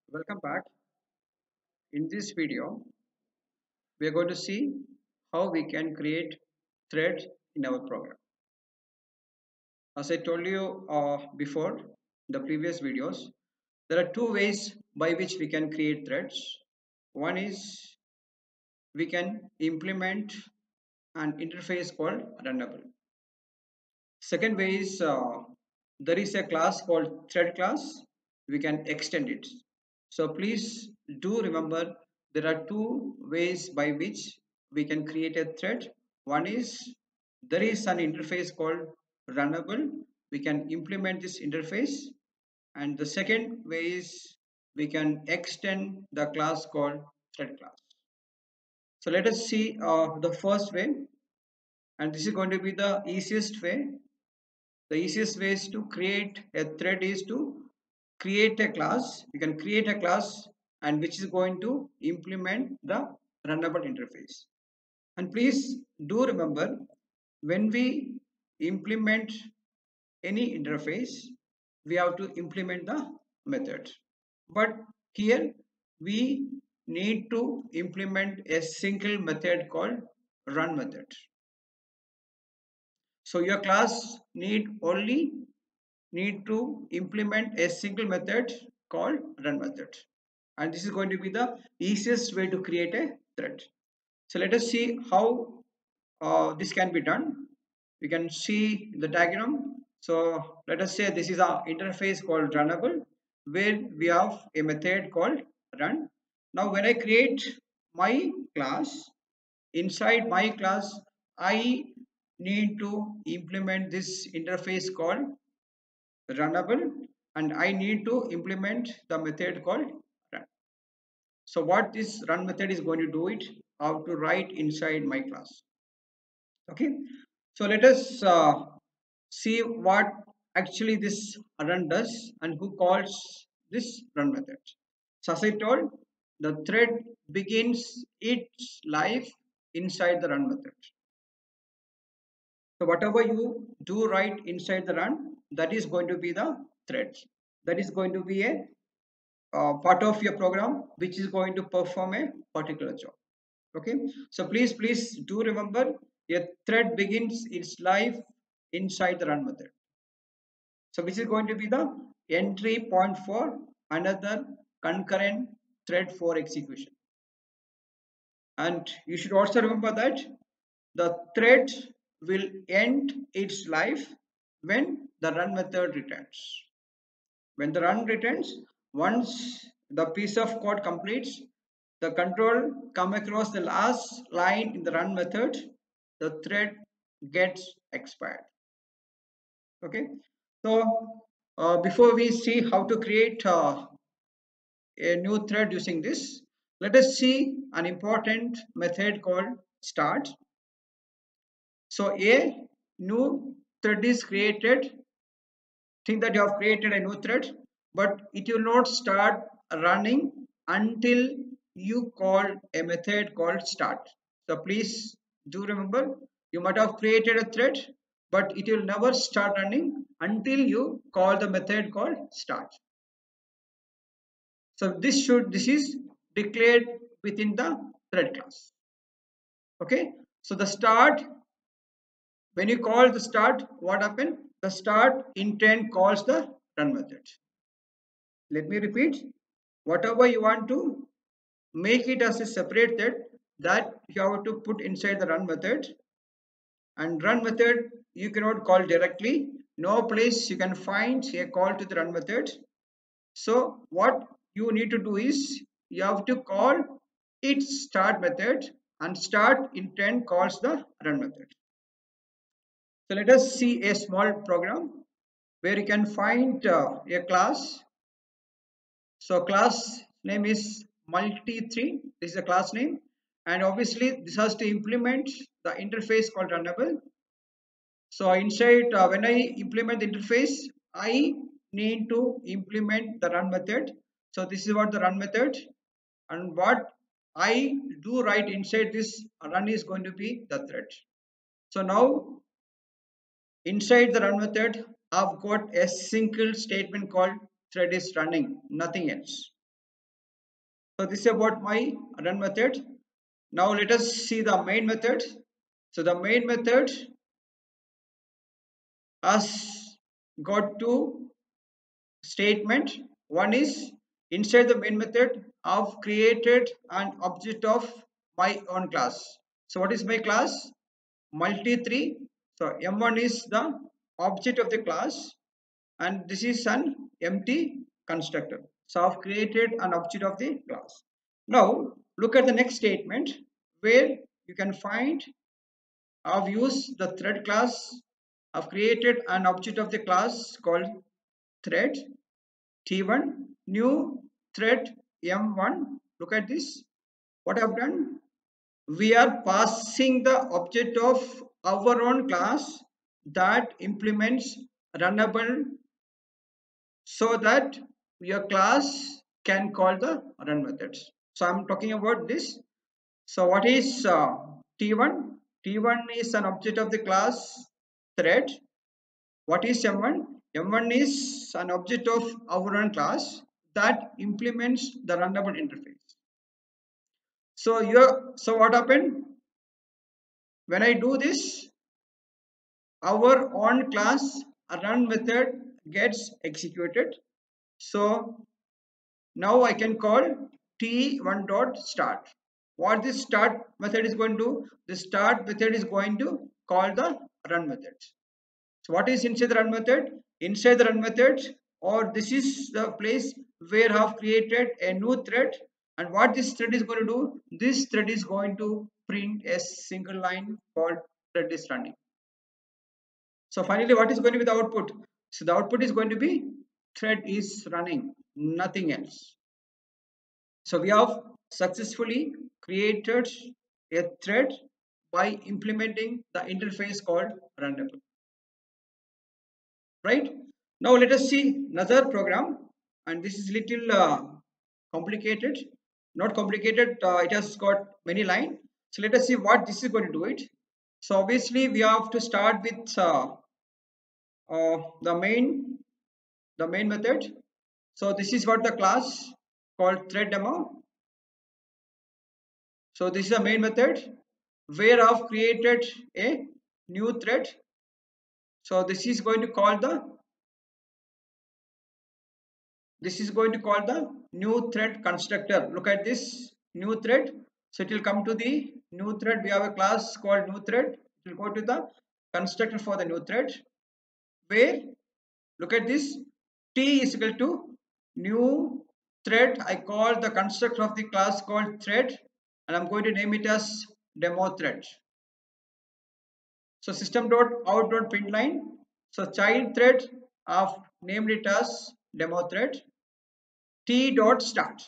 Welcome back. In this video, we are going to see how we can create threads in our program. As I told you before, the previous videos, there are two ways by which we can create threads. One is we can implement an interface called runnable. Second way is there is a class called thread class. We can extend it. So please do remember there are two ways by which we can create a thread. One is there is an interface called runnable. We can implement this interface. And the second way is we can extend the class called thread class. So let us see the first way, and this is going to be the easiest way. The easiest way is to create a thread is to create a class. You can create a class and which is going to implement the runnable interface. And please do remember, when we implement any interface, we have to implement the method. But here we need to implement a single method called run method. So your class need to implement a single method called run method, and this is going to be the easiest way to create a thread. So let us see how this can be done. We can see the diagram. So let us say this is our interface called runnable, where we have a method called run. Now when I create my class, inside my class I need to implement this interface called runnable, and I need to implement the method called run. So what this run method is going to do it, how to write inside my class. Okay, so let us see what actually this run does and who calls this run method. So as I told, the thread begins its life inside the run method. So whatever you do write inside the run, that is going to be the thread. That is going to be a part of your program which is going to perform a particular job. Okay, so please do remember, a thread begins its life inside the run method. So which is going to be the entry point for another concurrent thread for execution. And you should also remember that the thread will end its life when the run method returns. When the run returns, once the piece of code completes, the control come across the last line in the run method, the thread gets expired. Okay, so before we see how to create a new thread using this, let us see an important method called start. So a new thread is created. Think that you have created a new thread, but it will not start running until you call a method called start. So please do remember, you might have created a thread, but it will never start running until you call the method called start. So this is declared within the thread class. Okay, so the start, when you call the start, what happened? The start intent calls the run method. Let me repeat, whatever you want to make it as a separate thread, that you have to put inside the run method. And run method you cannot call directly. No place you can find a call to the run method. So what you need to do is you have to call its start method, and start intent calls the run method. So let us see a small program where you can find a class. So class name is multi3. This is a class name, and obviously this has to implement the interface called runnable. So inside when I implement the interface, I need to implement the run method. So this is what the run method, and what I do write inside this run is going to be the thread. So now inside the run method, I've got a single statement called thread is running, nothing else. So this is about my run method. Now let us see the main method. So the main method has got two statement. One is inside the main method I've created an object of my own class. So what is my class? Multi3. So M1 is the object of the class and this is an empty constructor. So I've created an object of the class. Now look at the next statement where you can find I've used the thread class. I've created an object of the class called thread T1 new thread M1. Look at this. What I've done? We are passing the object of our own class that implements runnable so that your class can call the run methods. So I'm talking about this. So what is T1? T1 is an object of the class thread. What is M1? M1 is an object of our own class that implements the runnable interface. So what happened? When I do this, our own class run method gets executed. So now I can call T1 dot start. What this start method is going to do? The start method is going to call the run method. So what is inside the run method? Inside the run method, or this is the place where I have created a new thread. And what this thread is going to do? This thread is going to print a single line called thread is running. So finally, what is going to be the output? So the output is going to be thread is running, nothing else. So we have successfully created a thread by implementing the interface called runnable. Right? Now let us see another program, and this is little complicated. Not complicated. It has got many lines. So let us see what this is going to do it. So obviously we have to start with the main method. So this is what the class called thread demo. So this is the main method where I've created a new thread. So this is going to call the new thread constructor. Look at this new thread. So it will come to the new thread. We have a class called new thread. It will go to the constructor for the new thread where look at this T is equal to new thread. I call the constructor of the class called thread and I'm going to name it as demo thread. So system.out.println. So child thread I've named it as demo thread. T dot start.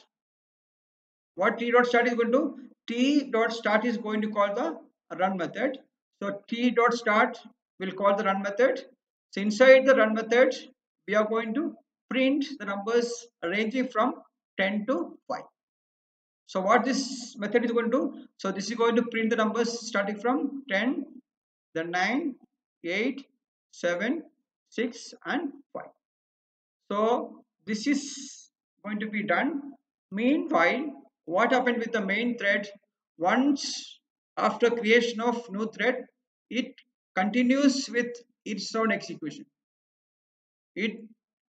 What T dot start is going to do? T dot start is going to call the run method. So T dot start will call the run method. So inside the run method, we are going to print the numbers ranging from 10 to 5. So what this method is going to do? So this is going to print the numbers starting from 10, then 9, 8, 7, 6 and 5. So this is going to be done. Meanwhile, what happened with the main thread? Once after creation of new thread, it continues with its own execution. It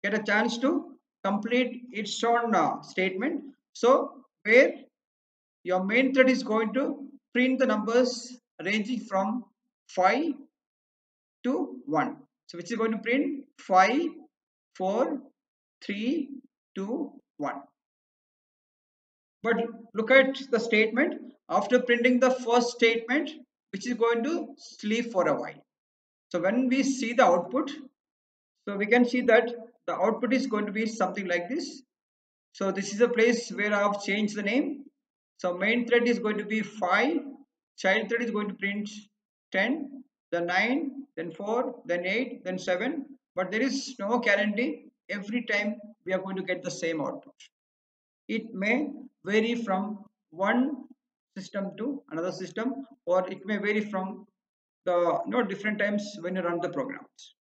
get a chance to complete its own statement. So where your main thread is going to print the numbers ranging from 5 to 1. So which is going to print 5, 4, 3, 2, 1. But look at the statement after printing the first statement, which is going to sleep for a while. So when we see the output, so we can see that the output is going to be something like this. So this is a place where I have changed the name. So main thread is going to be 5, child thread is going to print 10, then 9, then 4, then 8, then 7. But there is no guarantee every time we are going to get the same output. It may vary from one system to another system, or it may vary from the different times when you run the programs.